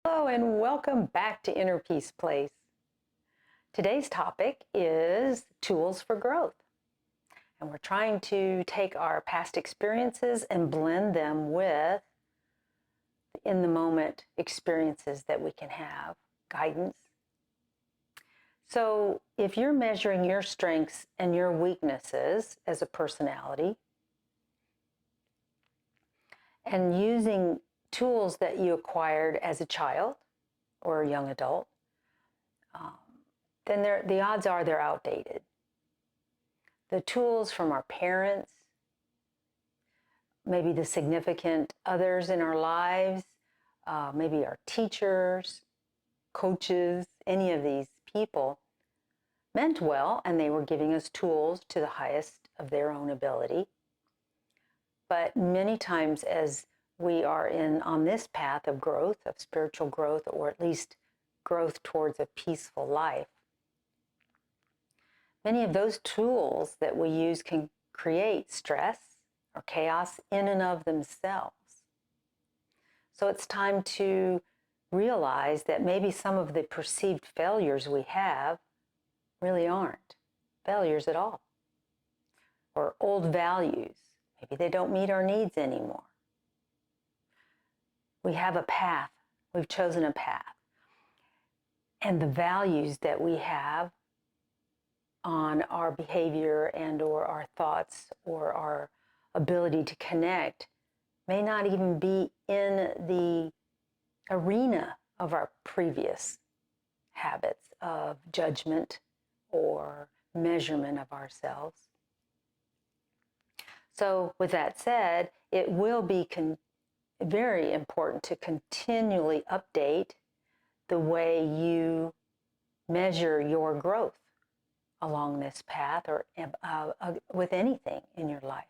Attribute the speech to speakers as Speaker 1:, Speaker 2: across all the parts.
Speaker 1: Hello and welcome back to Inner Peace Place. Today's topic is tools for growth. And we're trying to take our past experiences and blend them with in the moment experiences that we can have, guidance. So if you're measuring your strengths and your weaknesses as a personality and using tools that you acquired as a child or a young adult, then the odds are they're outdated. The tools from our parents, maybe the significant others in our lives, maybe our teachers, coaches, any of these people meant well, and they were giving us tools to the highest of their own ability. But many times as we are on this path of growth, of spiritual growth, or at least growth towards a peaceful life, many of those tools that we use can create stress or chaos in and of themselves. So it's time to realize that maybe some of the perceived failures we have really aren't failures at all. Or old values, maybe they don't meet our needs anymore. We have a path, we've chosen a path. And the values that we have on our behavior and or our thoughts or our ability to connect may not even be in the arena of our previous habits of judgment or measurement of ourselves. So with that said, it will be very important to continually update the way you measure your growth along this path or with anything in your life,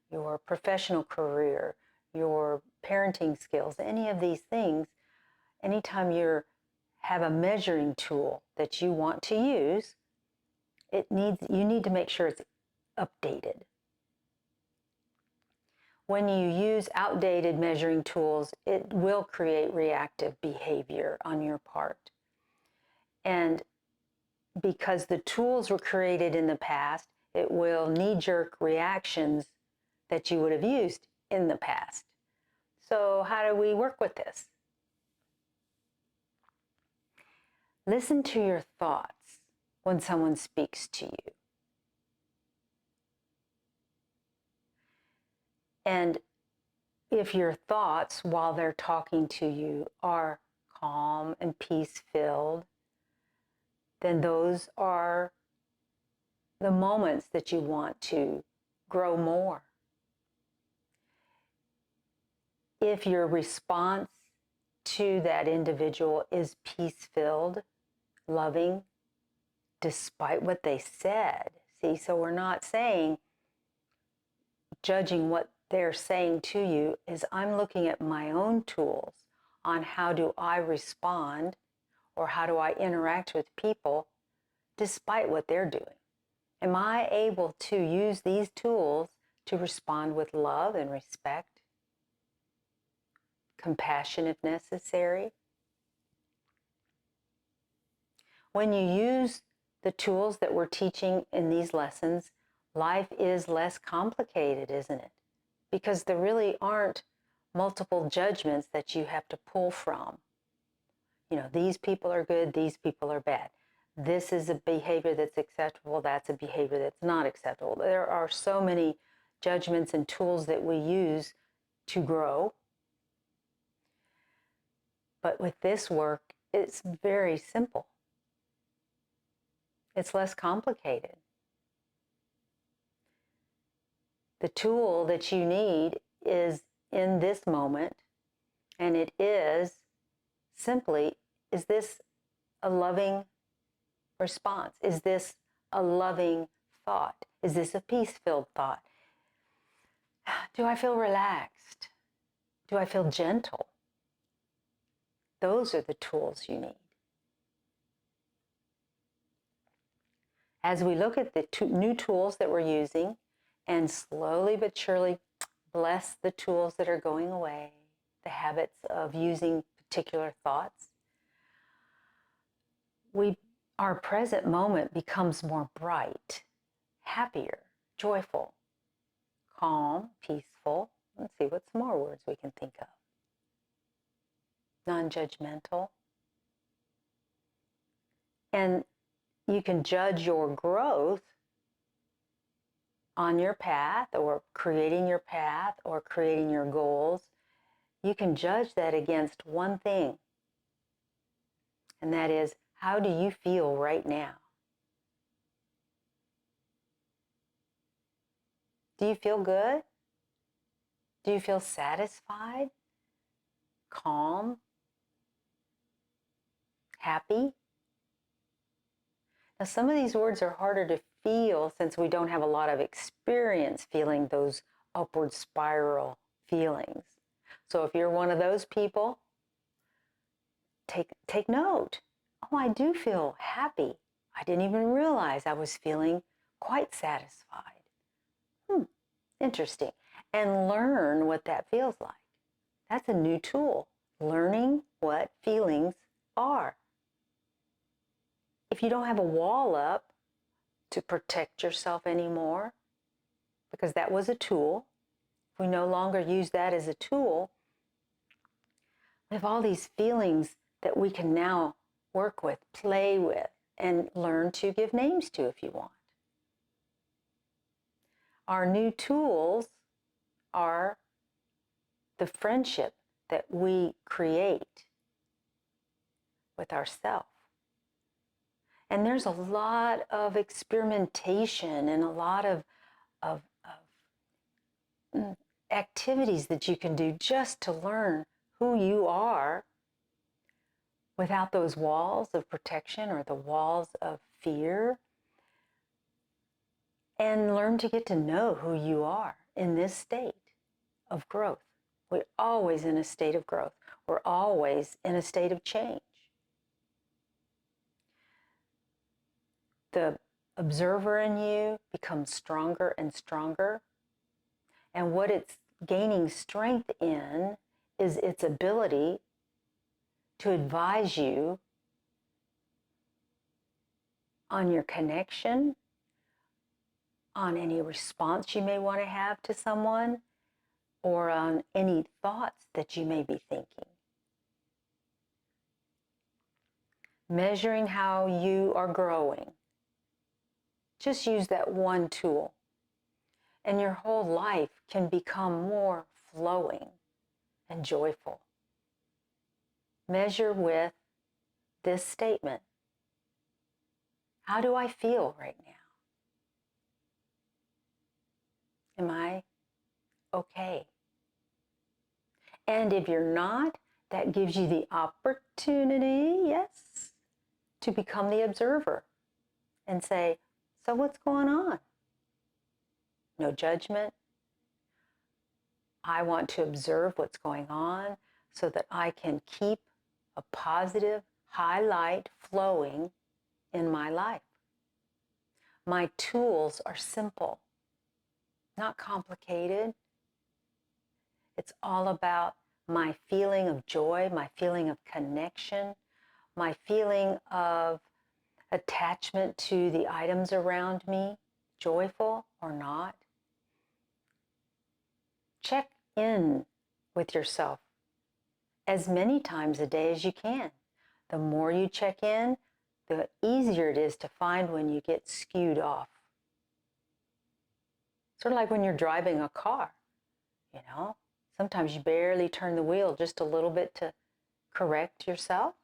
Speaker 1: your professional career, your parenting skills, any of these things. Anytime you have a measuring tool that you want to use, you need to make sure it's updated. When you use outdated measuring tools, it will create reactive behavior on your part. And because the tools were created in the past, it will knee-jerk reactions that you would have used in the past. So how do we work with this? Listen to your thoughts when someone speaks to you. And if your thoughts while they're talking to you are calm and peace-filled, then those are the moments that you want to grow more. If your response to that individual is peace-filled, loving, despite what they said, see, so we're not judging what they're saying to you, is I'm looking at my own tools on how do I respond or how do I interact with people despite what they're doing. Am I able to use these tools to respond with love and respect, compassion if necessary? When you use the tools that we're teaching in these lessons, life is less complicated, isn't it? Because there really aren't multiple judgments that you have to pull from. You know, these people are good, these people are bad. This is a behavior that's acceptable, that's a behavior that's not acceptable. There are so many judgments and tools that we use to grow. But with this work, it's very simple. It's less complicated. The tool that you need is in this moment, and it is simply, is this a loving response? Is this a loving thought? Is this a peace-filled thought? Do I feel relaxed? Do I feel gentle? Those are the tools you need. As we look at the new tools that we're using and slowly but surely bless the tools that are going away, the habits of using particular thoughts, our present moment becomes more bright, happier, joyful, calm, peaceful. Let's see, what some more words we can think of. Non-judgmental. And you can judge your growth on your path or creating your path or creating your goals. You can judge that against one thing, and that is, how do you feel right now? Do you feel good? Do you feel satisfied? Calm? Happy? Now, some of these words are harder to feel since we don't have a lot of experience feeling those upward spiral feelings. So if you're one of those people, take note. Oh, I do feel happy. I didn't even realize I was feeling quite satisfied. Interesting. And learn what that feels like. That's a new tool, learning what feelings are. If you don't have a wall up to protect yourself anymore, because that was a tool, if we no longer use that as a tool, we have all these feelings that we can now work with, play with, and learn to give names to if you want. Our new tools are the friendship that we create with ourselves. And there's a lot of experimentation and a lot of activities that you can do just to learn who you are without those walls of protection or the walls of fear, and learn to get to know who you are in this state of growth. We're always in a state of growth. We're always in a state of change. The observer in you becomes stronger and stronger. And what it's gaining strength in is its ability to advise you on your connection, on any response you may want to have to someone, or on any thoughts that you may be thinking. Measuring how you are growing. Just use that one tool, and your whole life can become more flowing and joyful. Measure with this statement. How do I feel right now? Am I okay? And if you're not, that gives you the opportunity, yes, to become the observer and say, so what's going on? No judgment. I want to observe what's going on so that I can keep a positive highlight flowing in my life. My tools are simple, not complicated. It's all about my feeling of joy, my feeling of connection, my feeling of attachment to the items around me, joyful or not. Check in with yourself as many times a day as you can. The more you check in, the easier it is to find when you get skewed off. Sort of like when you're driving a car, Sometimes you barely turn the wheel just a little bit to correct yourself.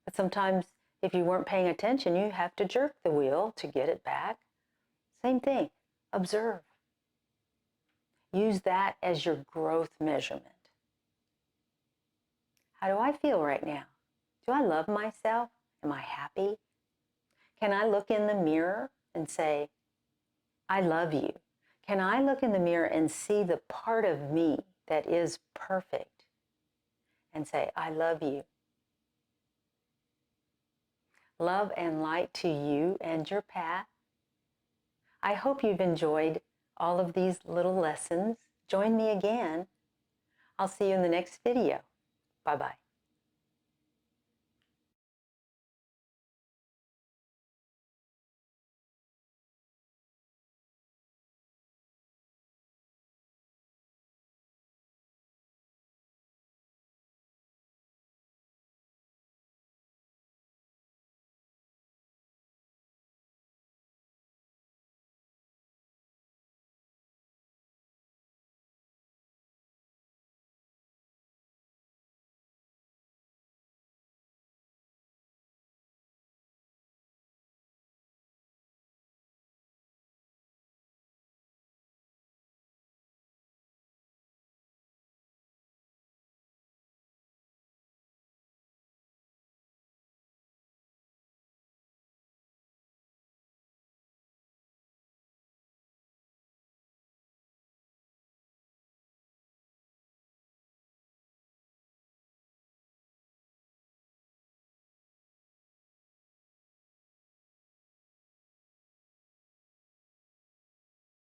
Speaker 1: But sometimes if you weren't paying attention, you have to jerk the wheel to get it back. Same thing. Observe. Use that as your growth measurement. How do I feel right now? Do I love myself? Am I happy? Can I look in the mirror and say, I love you? Can I look in the mirror and see the part of me that is perfect and say, I love you? Love and light to you and your path. I hope you've enjoyed all of these little lessons. Join me again. I'll see you in the next video. Bye-bye.